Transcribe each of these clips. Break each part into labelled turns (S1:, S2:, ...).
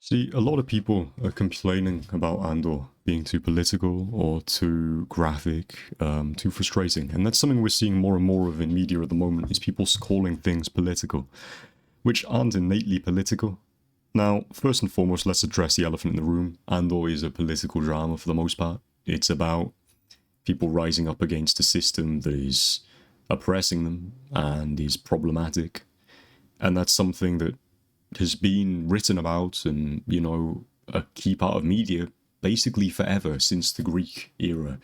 S1: See, a lot of people are complaining about Andor being too political or too graphic, too frustrating, and that's something we're seeing more and more of in media at the moment, is people calling things political, which aren't innately political. Now, first and foremost, let's address the elephant in the room. Andor is a political drama for the most part. It's about people rising up against a system that is oppressing them and is problematic, and that's something that has been written about and, a key part of media basically forever since the Greek era.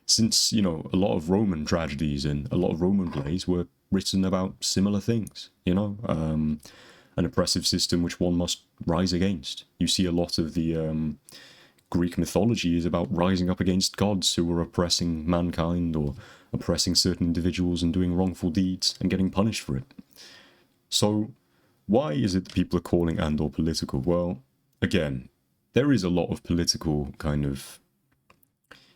S1: Since, a lot of Roman tragedies and a lot of Roman plays were written about similar things, an oppressive system which one must rise against. You see a lot of the Greek mythology is about rising up against gods who were oppressing mankind or oppressing certain individuals and doing wrongful deeds and getting punished for it. So, why is it that people are calling Andor political? Well, again, there is a lot of political kind of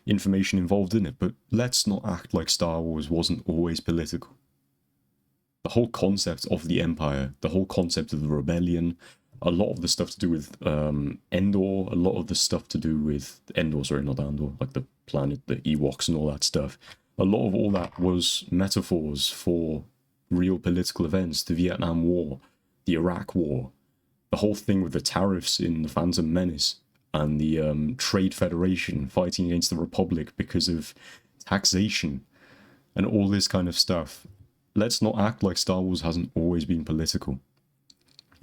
S1: information involved in it, but let's not act like Star Wars wasn't always political. The whole concept of the Empire, the whole concept of the rebellion, a lot of the stuff to do with Endor, a lot of the stuff to do with Endor, sorry, not Andor, like the planet, the Ewoks and all that stuff. A lot of all that was metaphors for real political events, the Vietnam War, the Iraq War, the whole thing with the tariffs in the Phantom Menace, and the Trade Federation fighting against the Republic because of taxation, and all this kind of stuff. Let's not act like Star Wars hasn't always been political.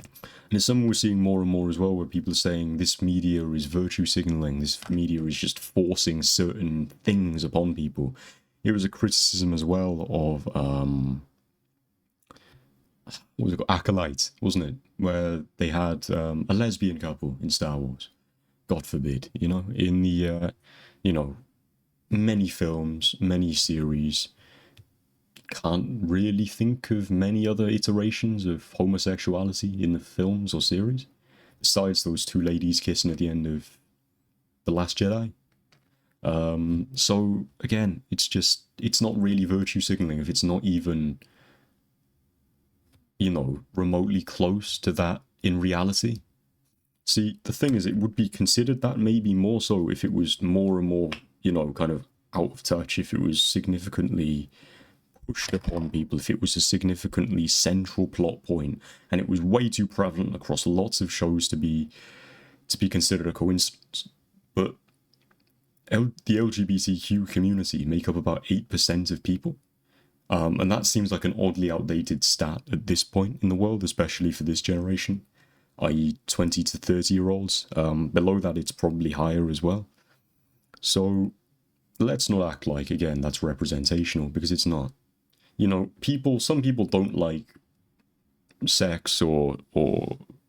S1: And it's something we're seeing more and more as well, where people are saying this media is virtue signaling, this media is just forcing certain things upon people. It was a criticism as well of what was it called? Acolyte, wasn't it? Where they had a lesbian couple in Star Wars. God forbid, in the, many films, many series. Can't really think of many other iterations of homosexuality in the films or series, besides those two ladies kissing at the end of The Last Jedi. So, again, it's not really virtue signaling if it's not even remotely close to that in reality. See, the thing is, it would be considered that maybe more so if it was more and more, kind of out of touch, if it was significantly pushed upon people, if it was a significantly central plot point, and it was way too prevalent across lots of shows to be considered a coincidence. But the LGBTQ community make up about 8% of people. And that seems like an oddly outdated stat at this point in the world, especially for this generation, i.e. 20 to 30-year-olds. Below that, it's probably higher as well. So let's not act like, again, that's representational, because it's not. Some people don't like sex or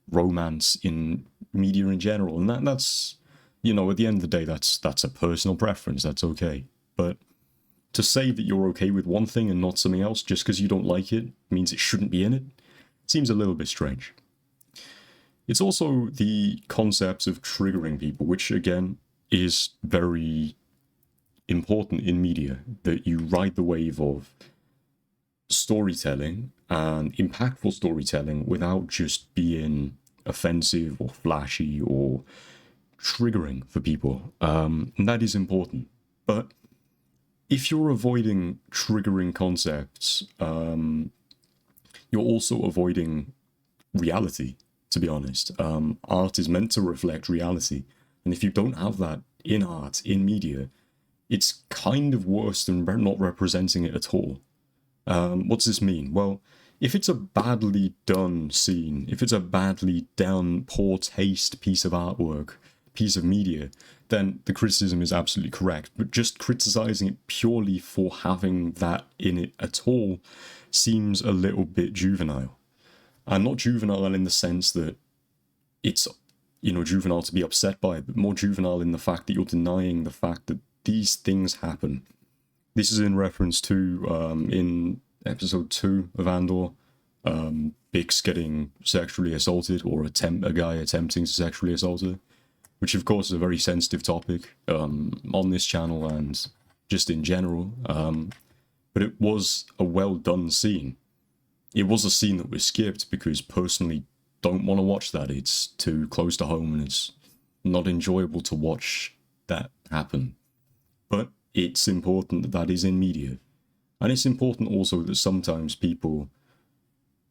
S1: romance in media in general, and that's, at the end of the day, that's a personal preference, that's okay. But to say that you're okay with one thing and not something else just because you don't like it means it shouldn't be in it seems a little bit strange. It's also the concept of triggering people, which again is very important in media, that you ride the wave of storytelling and impactful storytelling without just being offensive or flashy or triggering for people. And that is important. But if you're avoiding triggering concepts, you're also avoiding reality, to be honest. Art is meant to reflect reality. And if you don't have that in art, in media, it's kind of worse than not representing it at all. What does this mean? Well, if it's a badly done scene, if it's a badly done, poor taste piece of artwork, piece of media, then the criticism is absolutely correct. But just criticizing it purely for having that in it at all seems a little bit juvenile. And not juvenile in the sense that it's, juvenile to be upset by it, but more juvenile in the fact that you're denying the fact that these things happen. This is in reference to, in episode 2 of Andor, Bix getting sexually assaulted, or a guy attempting to sexually assault her, which of course is a very sensitive topic on this channel and just in general. But it was a well done scene. It was a scene that was skipped because personally don't want to watch that. It's too close to home and it's not enjoyable to watch that happen. But it's important that that is in media. And it's important also that sometimes people,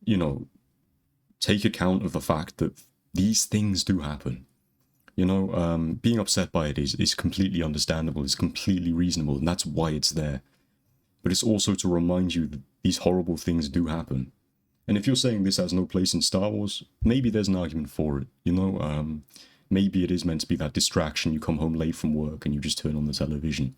S1: you know, take account of the fact that these things do happen. You know, being upset by it is completely understandable, it's completely reasonable, and that's why it's there. But it's also to remind you that these horrible things do happen. And if you're saying this has no place in Star Wars, maybe there's an argument for it, you know? Maybe it is meant to be that distraction, you come home late from work and you just turn on the television.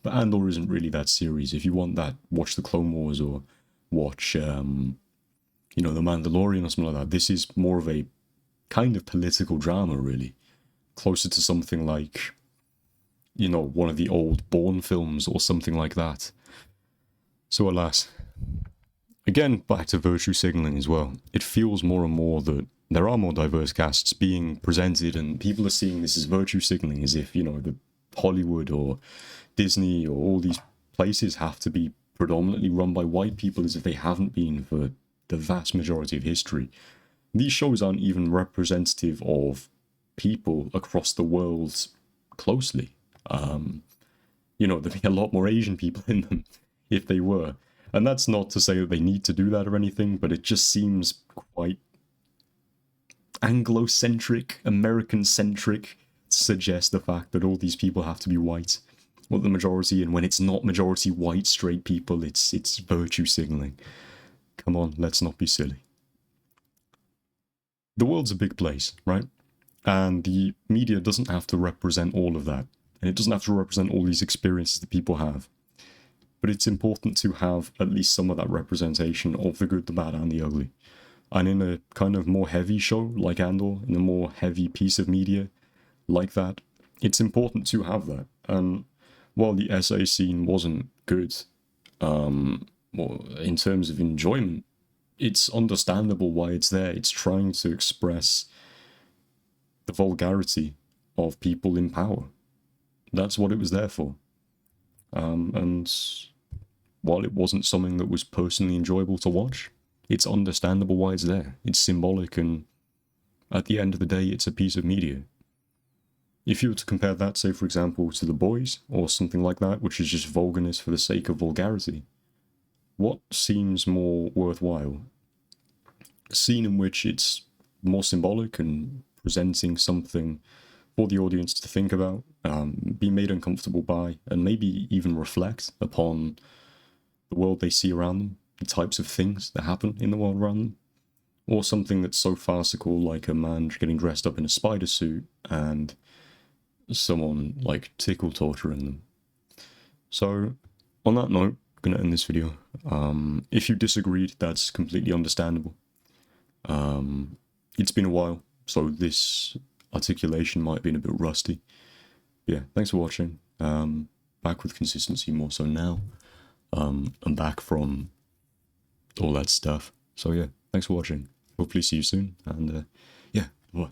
S1: But Andor isn't really that series. If you want that, watch the Clone Wars or watch, you know, The Mandalorian or something like that. This is more of a kind of political drama, really. Closer to something like, you know, one of the old Bourne films or something like that. So alas. Again, back to virtue signaling as well. It feels more and more that there are more diverse casts being presented and people are seeing this as virtue signaling, as if, you know, the Hollywood or Disney or all these places have to be predominantly run by white people, as if they haven't been for the vast majority of history. These shows aren't even representative of people across the world closely. You know, there'd be a lot more Asian people in them if they were. And that's not to say that they need to do that or anything, but it just seems quite Anglo-centric, American-centric to suggest the fact that all these people have to be white. Well, the majority, and when it's not majority white straight people, it's virtue signaling. Come on, let's not be silly. The world's a big place, right? And the media doesn't have to represent all of that. And it doesn't have to represent all these experiences that people have. But it's important to have at least some of that representation of the good, the bad, and the ugly. And in a kind of more heavy show like Andor, in a more heavy piece of media like that, it's important to have that. And while the SA scene wasn't good, well, in terms of enjoyment, it's understandable why it's there. It's trying to express the vulgarity of people in power. That's what it was there for. And while it wasn't something that was personally enjoyable to watch, it's understandable why it's there. It's symbolic, and at the end of the day, it's a piece of media. If you were to compare that, say, for example, to The Boys, or something like that, which is just vulgarness for the sake of vulgarity, what seems more worthwhile? A scene in which it's more symbolic and presenting something for the audience to think about, be made uncomfortable by, and maybe even reflect upon the world they see around them, the types of things that happen in the world around them, or something that's so farcical, like a man getting dressed up in a spider suit and someone like tickle torturing them. So, on that note, I'm gonna end this video. If you disagreed, that's completely understandable. It's been a while, so this articulation might have been a bit rusty. Yeah, thanks for watching. Back with consistency more so now. I'm back from all that stuff. So yeah, thanks for watching. Hopefully see you soon, and yeah, bye.